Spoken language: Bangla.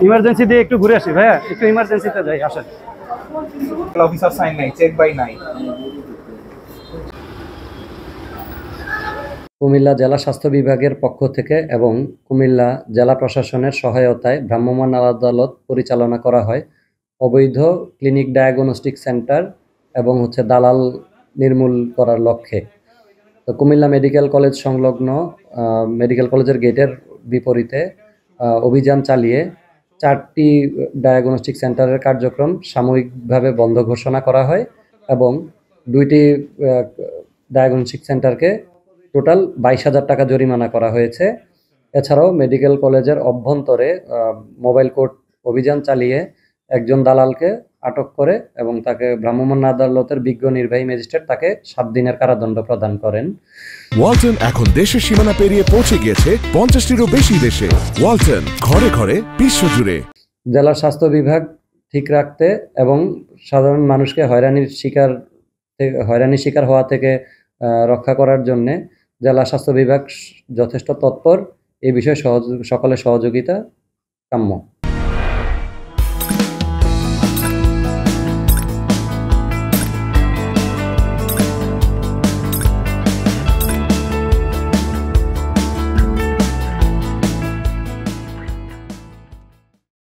ইমার্জেন্সি দিয়ে একটু ঘুরে আসি ভাইয়া, একটু ইমার্জেন্সিতে যাই, আসেন। অফিসার সাইন নাই, চেক বাই নাই। কুমিল্লা জেলা স্বাস্থ্য বিভাগের পক্ষ থেকে এবং কুমিল্লা জেলা প্রশাসনের সহায়তায় ভ্রাম্যমাণ আদালত পরিচালনা করা হয় অবৈধ ক্লিনিক ডায়াগনস্টিক সেন্টার এবং দালাল নির্মূল করার লক্ষ্যে। তো কুমিল্লা মেডিকেল কলেজ সংলগ্ন মেডিকেল কলেজের গেটের বিপরীতে অভিযান চালিয়ে 4টি ডায়াগনস্টিক সেন্টারের কার্যক্রম সাময়িকভাবে বন্ধ ঘোষণা করা হয় এবং 2টি ডায়াগনস্টিক সেন্টারকে টোটাল 22,000 টাকা জরিমানা করা হয়েছে। এছাড়াও মেডিকেল কলেজের অভ্যন্তরে মোবাইল কোর্ট অভিযান চালিয়ে একজন দালালকে আটক করে এবং তাকে ভ্রাম্যমাণ আদালতের বিজ্ঞ নির্বাহী ম্যাজিস্ট্রেট তাকে 7 দিনের কারাদণ্ড প্রদান করেন। ওয়ালটন এখন দেশের সীমানা পেরিয়ে পৌঁছে গিয়েছে 50টিরও বেশি দেশে। ওয়ালটন, ঘরে ঘরে বিশ্বজুড়ে। জেলার স্বাস্থ্য বিভাগ ঠিক রাখতে এবং সাধারণ মানুষকে হয়রানির শিকার হওয়া থেকে রক্ষা করার জন্য জেলা স্বাস্থ্য বিভাগ যথেষ্ট তৎপর। এই বিষয়ে সকলের সহযোগিতা কাম্য।